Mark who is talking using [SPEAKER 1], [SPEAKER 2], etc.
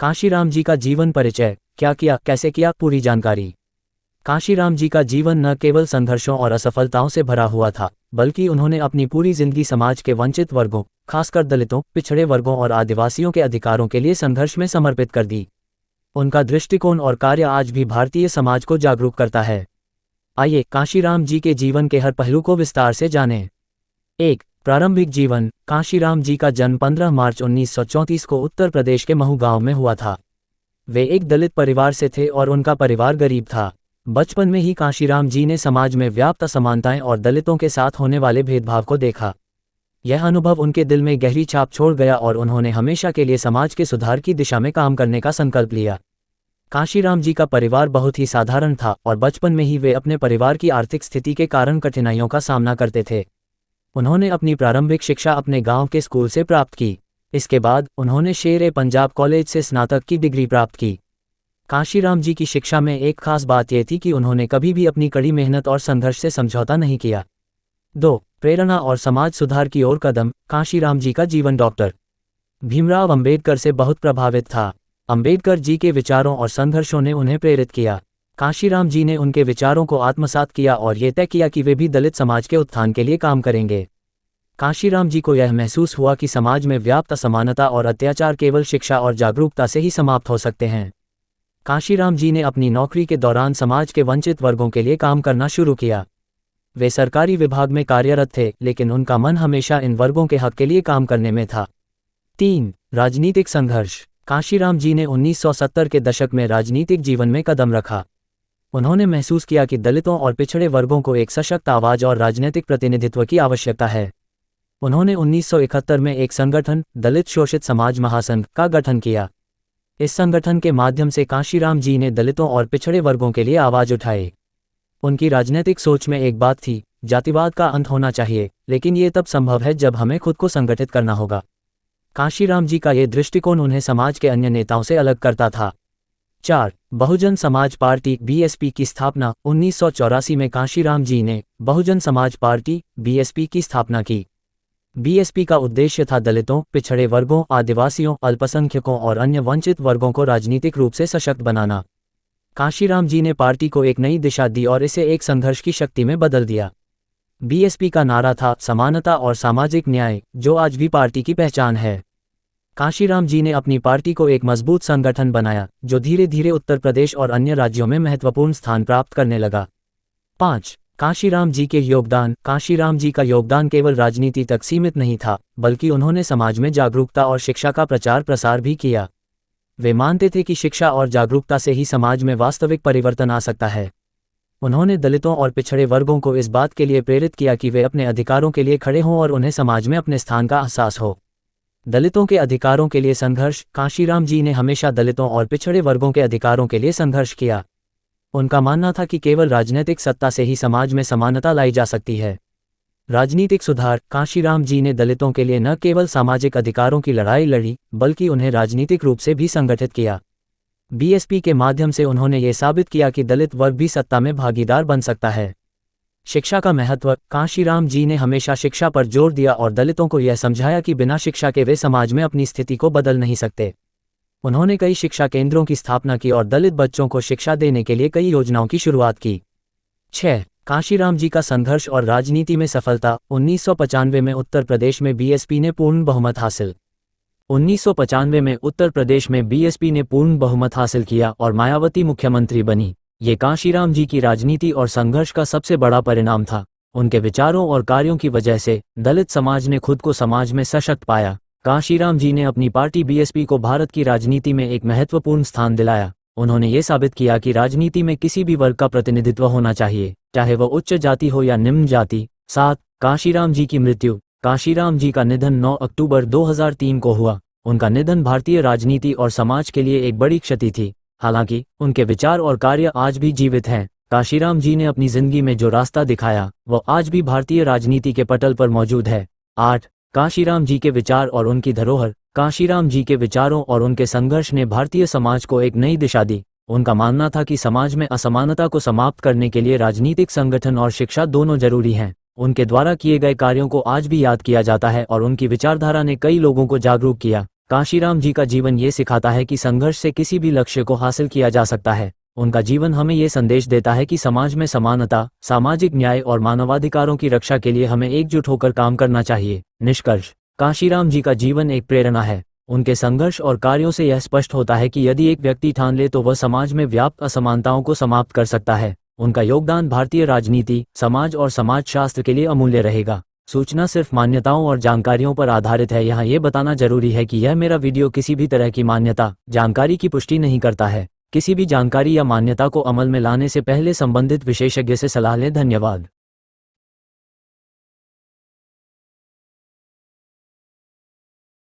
[SPEAKER 1] कांशीराम जी का जीवन परिचय, क्या किया, कैसे किया, पूरी जानकारी। कांशीराम जी का जीवन न केवल संघर्षों और असफलताओं से भरा हुआ था, बल्कि उन्होंने अपनी पूरी जिंदगी समाज के वंचित वर्गों, खासकर दलितों, पिछड़े वर्गों और आदिवासियों के अधिकारों के लिए संघर्ष में समर्पित कर दी। उनका दृष्टिकोण और कार्य आज भी भारतीय समाज को जागरूक करता है। आइए कांशीराम जी के जीवन के हर पहलू को विस्तार से जानें। 1. प्रारंभिक जीवन। कांशीराम जी का जन्म 15 मार्च 1934 को उत्तर प्रदेश के महू गांव में हुआ था। वे एक दलित परिवार से थे और उनका परिवार गरीब था। बचपन में ही कांशीराम जी ने समाज में व्याप्त असमानताएं और दलितों के साथ होने वाले भेदभाव को देखा। यह अनुभव उनके दिल में गहरी छाप छोड़ गया और उन्होंने हमेशा के लिए समाज के सुधार की दिशा में काम करने का संकल्प लिया। कांशीराम जी का परिवार बहुत ही साधारण था और बचपन में ही वे अपने परिवार की आर्थिक स्थिति के कारण कठिनाइयों का सामना करते थे। उन्होंने अपनी प्रारंभिक शिक्षा अपने गांव के स्कूल से प्राप्त की। इसके बाद उन्होंने शेर-ए-पंजाब कॉलेज से स्नातक की डिग्री प्राप्त की। कांशीराम जी की शिक्षा में एक खास बात यह थी कि उन्होंने कभी भी अपनी कड़ी मेहनत और संघर्ष से समझौता नहीं किया। 2. प्रेरणा और समाज सुधार की ओर कदम। कांशीराम जी का जीवन डॉक्टर भीमराव अंबेडकर से बहुत प्रभावित था। अंबेडकर जी के विचारों और संघर्षों ने उन्हें प्रेरित किया। कांशीराम जी ने उनके विचारों को आत्मसात किया और ये तय किया कि वे भी दलित समाज के उत्थान के लिए काम करेंगे। कांशीराम जी को यह महसूस हुआ कि समाज में व्याप्त असमानता और अत्याचार केवल शिक्षा और जागरूकता से ही समाप्त हो सकते हैं। कांशीराम जी ने अपनी नौकरी के दौरान समाज के वंचित वर्गों के लिए काम करना शुरू किया। वे सरकारी विभाग में कार्यरत थे, लेकिन उनका मन हमेशा इन वर्गों के हक के लिए काम करने में था। 3. राजनीतिक संघर्ष। कांशीराम जी ने 1970 के दशक में राजनीतिक जीवन में कदम रखा। उन्होंने महसूस किया कि दलितों और पिछड़े वर्गों को एक सशक्त आवाज और राजनीतिक प्रतिनिधित्व की आवश्यकता है। उन्होंने 1971 में एक संगठन, दलित शोषित समाज महासंघ, का गठन किया। इस संगठन के माध्यम से कांशीराम जी ने दलितों और पिछड़े वर्गों के लिए आवाज उठाई। उनकी राजनीतिक सोच में एक बात थी, जातिवाद का अंत होना चाहिए, लेकिन ये तब संभव है जब हमें खुद को संगठित करना होगा। कांशीराम जी का ये दृष्टिकोण उन्हें समाज के अन्य नेताओं से अलग करता था। 4. बहुजन समाज पार्टी (बीएसपी) की स्थापना। 1984 में कांशीराम जी ने बहुजन समाज पार्टी (बीएसपी) की स्थापना की। बीएसपी का उद्देश्य था दलितों, पिछड़े वर्गों, आदिवासियों, अल्पसंख्यकों और अन्य वंचित वर्गों को राजनीतिक रूप से सशक्त बनाना। कांशीराम जी ने पार्टी को एक नई दिशा दी और इसे एक संघर्ष की शक्ति में बदल दिया। बीएसपी का नारा था समानता और सामाजिक न्याय, जो आज भी पार्टी की पहचान है। कांशीराम जी ने अपनी पार्टी को एक मजबूत संगठन बनाया, जो धीरे धीरे उत्तर प्रदेश और अन्य राज्यों में महत्वपूर्ण स्थान प्राप्त करने लगा। 5. कांशीराम जी के योगदान। कांशीराम जी का योगदान केवल राजनीति तक सीमित नहीं था, बल्कि उन्होंने समाज में जागरूकता और शिक्षा का प्रचार प्रसार भी किया। वे मानते थे कि शिक्षा और जागरूकता से ही समाज में वास्तविक परिवर्तन आ सकता है। उन्होंने दलितों और पिछड़े वर्गों को इस बात के लिए प्रेरित किया कि वे अपने अधिकारों के लिए खड़े हों और उन्हें समाज में अपने स्थान का एहसास हो। दलितों के अधिकारों के लिए संघर्ष। कांशीराम जी ने हमेशा दलितों और पिछड़े वर्गों के अधिकारों के लिए संघर्ष किया। उनका मानना था कि केवल राजनीतिक सत्ता से ही समाज में समानता लाई जा सकती है। राजनीतिक सुधार। कांशीराम जी ने दलितों के लिए न केवल सामाजिक अधिकारों की लड़ाई लड़ी, बल्कि उन्हें राजनीतिक रूप से भी संगठित किया। बीएसपी के माध्यम से उन्होंने ये साबित किया कि दलित वर्ग भी सत्ता में भागीदार बन सकता है। शिक्षा का महत्व। कांशीराम जी ने हमेशा शिक्षा पर जोर दिया और दलितों को यह समझाया कि बिना शिक्षा के वे समाज में अपनी स्थिति को बदल नहीं सकते। उन्होंने कई शिक्षा केंद्रों की स्थापना की और दलित बच्चों को शिक्षा देने के लिए कई योजनाओं की शुरुआत की। 6. कांशीराम जी का संघर्ष और राजनीति में सफलता। 1995 में उत्तर प्रदेश में बीएसपी ने पूर्ण बहुमत हासिल 1995 में उत्तर प्रदेश में बीएसपी ने पूर्ण बहुमत हासिल किया और मायावती मुख्यमंत्री बनी। ये कांशीराम जी की राजनीति और संघर्ष का सबसे बड़ा परिणाम था। उनके विचारों और कार्यों की वजह से दलित समाज ने खुद को समाज में सशक्त पाया। कांशीराम जी ने अपनी पार्टी बीएसपी को भारत की राजनीति में एक महत्वपूर्ण स्थान दिलाया। उन्होंने ये साबित किया कि राजनीति में किसी भी वर्ग का प्रतिनिधित्व होना चाहिए, चाहे वह उच्च जाति हो या निम्न जाति। 7. कांशीराम जी की मृत्यु। कांशीराम जी का निधन 9 अक्टूबर 2003 को हुआ। उनका निधन भारतीय राजनीति और समाज के लिए एक बड़ी क्षति थी। हालांकि उनके विचार और कार्य आज भी जीवित हैं। कांशीराम जी ने अपनी जिंदगी में जो रास्ता दिखाया, वह आज भी भारतीय राजनीति के पटल पर मौजूद है। 8. कांशीराम जी के विचार और उनकी धरोहर। कांशीराम जी के विचारों और उनके संघर्ष ने भारतीय समाज को एक नई दिशा दी। उनका मानना था कि समाज में असमानता को समाप्त करने के लिए राजनीतिक संगठन और शिक्षा दोनों जरूरी हैं। उनके द्वारा किए गए कार्यों को आज भी याद किया जाता है और उनकी विचारधारा ने कई लोगों को जागरूक किया। कांशीराम जी का जीवन ये सिखाता है कि संघर्ष से किसी भी लक्ष्य को हासिल किया जा सकता है। उनका जीवन हमें ये संदेश देता है कि समाज में समानता, सामाजिक न्याय और मानवाधिकारों की रक्षा के लिए हमें एकजुट होकर काम करना चाहिए। निष्कर्ष, कांशीराम जी का जीवन एक प्रेरणा है। उनके संघर्ष और कार्यों से यह स्पष्ट होता है कि यदि एक व्यक्ति ठान ले तो वह समाज में व्याप्त असमानताओं को समाप्त कर सकता है। उनका योगदान भारतीय राजनीति, समाज और समाजशास्त्र के लिए अमूल्य रहेगा। सूचना सिर्फ मान्यताओं और जानकारियों पर आधारित है। यहाँ ये बताना जरूरी है कि यह मेरा वीडियो किसी भी तरह की मान्यता, जानकारी की पुष्टि नहीं करता है। किसी भी जानकारी या मान्यता को अमल में लाने से पहले संबंधित विशेषज्ञ से सलाह लें। धन्यवाद।